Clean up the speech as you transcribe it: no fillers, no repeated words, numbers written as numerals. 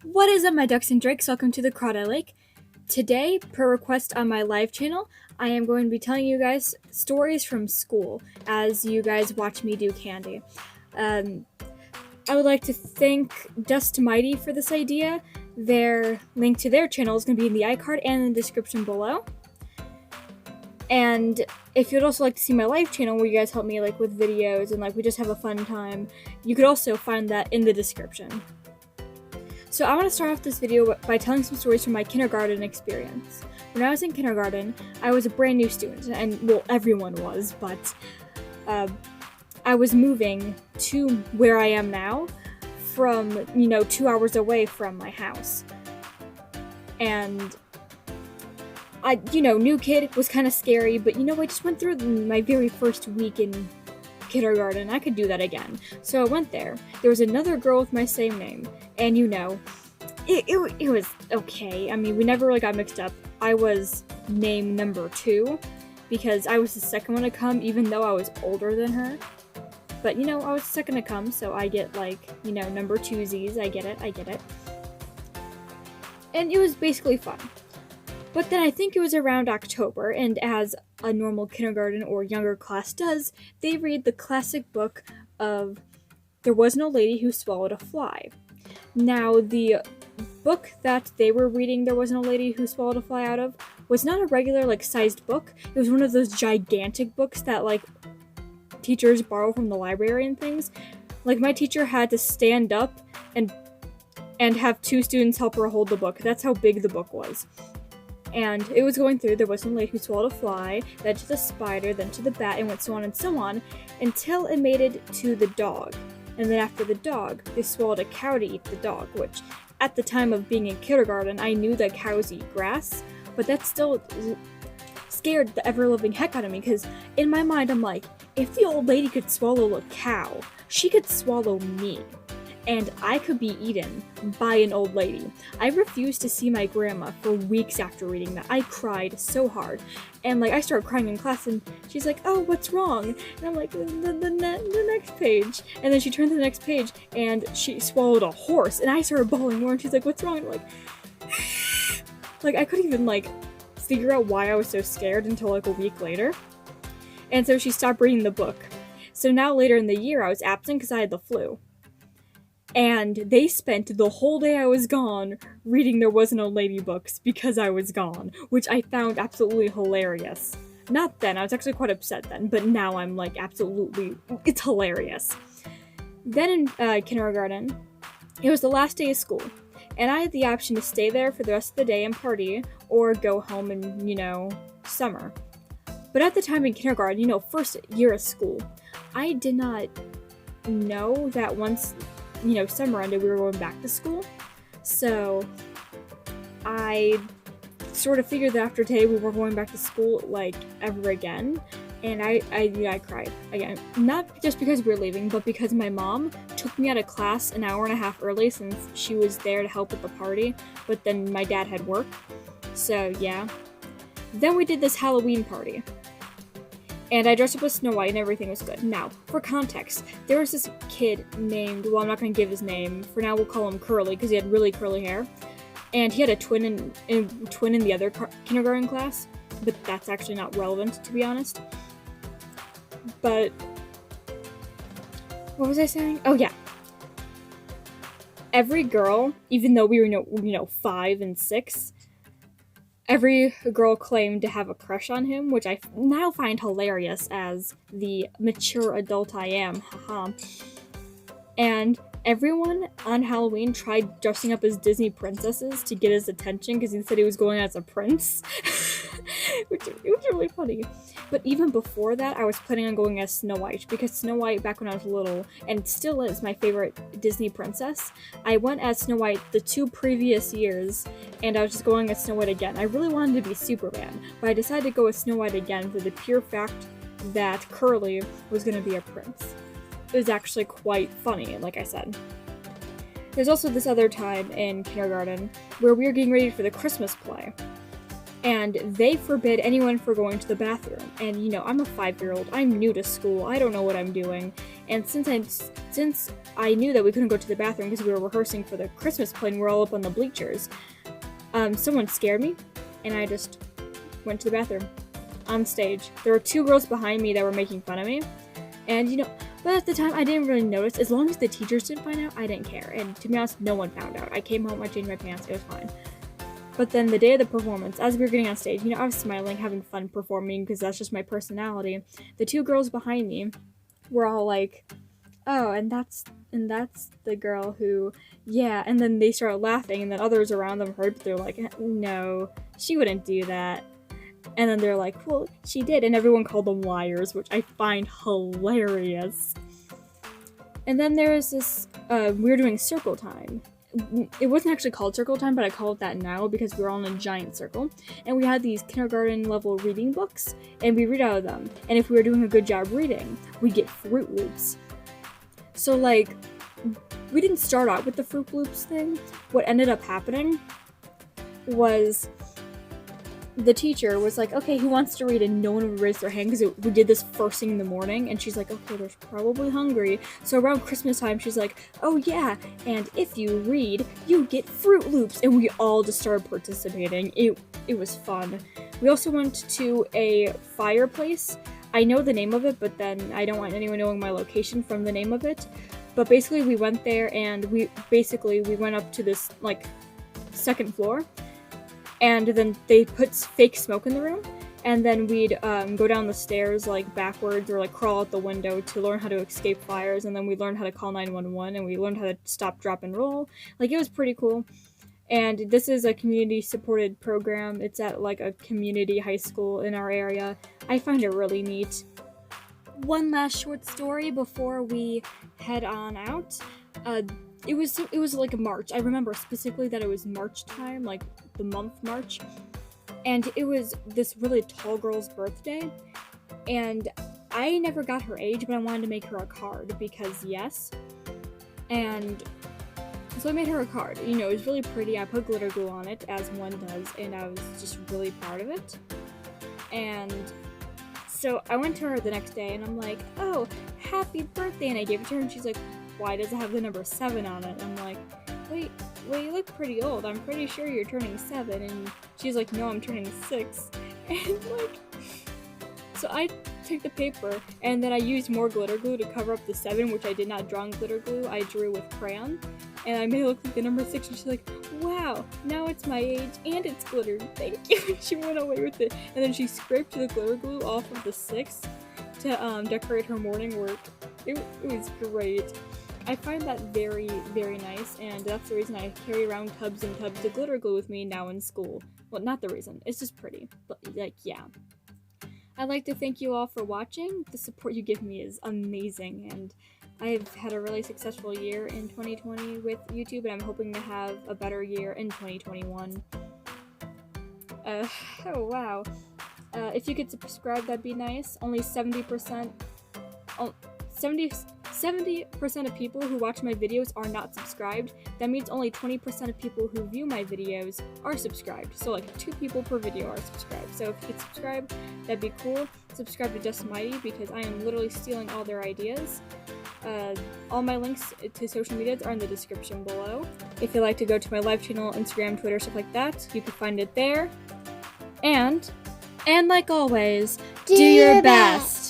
What is up, my ducks and drakes? Welcome to the Crawdad Lake. Today, per request on my live channel, I am going to be telling you guys stories from school as you guys watch me do Kandi. I would like to thank Dust Mighty for this idea. Their link to their channel is going to be in the iCard and in the description below. And if you'd also like to see my live channel where you guys help me with videos and we just have a fun time, you could also find that in the description. So I want to start off this video by telling some stories from my kindergarten experience. When I was in kindergarten, I was a brand new student, and well, everyone was, but I was moving to where I am now from, 2 hours away from my house. And new kid was kind of scary, but I just went through my very first week in kindergarten. I could do that again. So I went there. There was another girl with my same name, and it was okay. I mean, we never really got mixed up. I was name number 2 because I was the second one to come, even though I was older than her. But I was the second to come, so I get number 2sies. I get it. And it was basically fun. But then I think it was around October, and as a normal kindergarten or younger class does, they read the classic book of There Was No Lady Who Swallowed a Fly. Now, the book that they were reading There Was No Lady Who Swallowed a Fly out of was not a regular, sized book. It was one of those gigantic books that, teachers borrow from the library and things. My teacher had to stand up and have 2 students help her hold the book. That's how big the book was. And it was going through There Was No Lady Who Swallowed a Fly, then to the spider, then to the bat, and went so on, until it made it to the dog. And then after the dog, they swallowed a cow to eat the dog, which, at the time of being in kindergarten, I knew that cows eat grass, but that still scared the ever-living heck out of me, because in my mind, I'm like, if the old lady could swallow a cow, she could swallow me. And I could be eaten by an old lady. I refused to see my grandma for weeks after reading that. I cried so hard. And I started crying in class, and she's like, "Oh, what's wrong?" And I'm like, the next page. And then she turned to the next page, and she swallowed a horse. And I started bawling more, and she's like, "What's wrong?" And I'm I couldn't even figure out why I was so scared until a week later. And so she stopped reading the book. So now later in the year, I was absent because I had the flu. And they spent the whole day I was gone reading There Was No Lady books because I was gone, which I found absolutely hilarious. Not then, I was actually quite upset then, but now I'm absolutely, it's hilarious. Then in kindergarten, it was the last day of school, and I had the option to stay there for the rest of the day and party, or go home and, summer. But at the time in kindergarten, first year of school, I did not know that once summer ended, we were going back to school. So I sort of figured that after today we were going back to school ever again. And I cried again. Not just because we were leaving, but because my mom took me out of class an hour and a half early since she was there to help with the party, but then my dad had work. So yeah. Then we did this Halloween party. And I dressed up as Snow White and everything was good. Now, for context, there was this kid named, well, I'm not going to give his name. For now, we'll call him Curly because he had really curly hair. And he had a twin in the other kindergarten class, but that's actually not relevant, to be honest. But what was I saying? Oh, yeah. Every girl, even though we were, 5 and 6, every girl claimed to have a crush on him, which I now find hilarious as the mature adult I am. Haha. And everyone on Halloween tried dressing up as Disney princesses to get his attention because he said he was going as a prince. which was really funny. But even before that, I was planning on going as Snow White because Snow White, back when I was little, and still is my favorite Disney princess, I went as Snow White the 2 previous years, and I was just going as Snow White again. I really wanted to be Superman, but I decided to go as Snow White again for the pure fact that Curly was going to be a prince. It was actually quite funny, like I said. There's also this other time in kindergarten where we were getting ready for the Christmas play. And they forbid anyone from going to the bathroom. And, I'm a 5-year-old. I'm new to school. I don't know what I'm doing. And since I knew that we couldn't go to the bathroom because we were rehearsing for the Christmas play and we're all up on the bleachers, someone scared me, and I just went to the bathroom on stage. There were 2 girls behind me that were making fun of me, and but at the time I didn't really notice. As long as the teachers didn't find out, I didn't care. And to be honest, no one found out. I came home, I changed my pants, it was fine. But then the day of the performance, as we were getting on stage, I was smiling, having fun performing because that's just my personality. The 2 girls behind me were all like, "Oh, and that's the girl who, yeah." And then they started laughing, and then others around them heard, but they're like, "No, she wouldn't do that." And then they're like, "Well, she did," and everyone called them liars, which I find hilarious. And then there's this, we were doing circle time. It wasn't actually called circle time, but I call it that now because we were all in a giant circle. And we had these kindergarten level reading books, and we read out of them. And if we were doing a good job reading, we'd get Fruit Loops. So, like, we didn't start out with the Fruit Loops thing. What ended up happening was the teacher was like, "Okay, who wants to read?" And no one would raise their hand because we did this first thing in the morning. And she's like, "Okay, they're probably hungry." So around Christmas time, she's like, "Oh yeah, and if you read, you get Fruit Loops." And we all just started participating. It was fun. We also went to a fireplace. I know the name of it, but then I don't want anyone knowing my location from the name of it. But basically, we went there, and we went up to this, like, second floor. And then they put fake smoke in the room, and then we'd go down the stairs, like, backwards, or, like, crawl out the window to learn how to escape fires, and then we learned how to call 911, and we learned how to stop, drop, and roll. Like, it was pretty cool. And this is a community-supported program. It's at, like, a community high school in our area. I find it really neat. One last short story before we head on out. It was like a March. I remember specifically that it was March time, like the month March. And it was this really tall girl's birthday. And I never got her age, but I wanted to make her a card because yes. And so I made her a card. It was really pretty. I put glitter glue on it, as one does, and I was just really proud of it. And so I went to her the next day, and I'm like, "Oh, happy birthday," and I gave it to her, and she's like, "Why does it have the number 7 on it?" I'm like, wait, you look pretty old. I'm pretty sure you're turning 7. And she's like, "No, I'm turning 6. And like, so I took the paper, and then I used more glitter glue to cover up the 7, which I did not draw in glitter glue. I drew with crayon, and I made it look like the number 6, and she's like, "Wow, now it's my age, and it's glittered. Thank you." She went away with it, and then she scraped the glitter glue off of the 6 to decorate her morning work. It was great. I find that very, very nice, and that's the reason I carry around tubs and tubs of glitter glue with me now in school. Well, not the reason. It's just pretty. But, like, yeah. I'd like to thank you all for watching. The support you give me is amazing, and I've had a really successful year in 2020 with YouTube, and I'm hoping to have a better year in 2021. Oh, wow. If you could subscribe, that'd be nice. Only 70% of people who watch my videos are not subscribed. That means only 20% of people who view my videos are subscribed. So like 2 people per video are subscribed. So if you could subscribe, that'd be cool. Subscribe to Just Mighty because I am literally stealing all their ideas. All my links to social medias are in the description below. If you'd like to go to my live channel, Instagram, Twitter, stuff like that, you can find it there. And like always, do your best.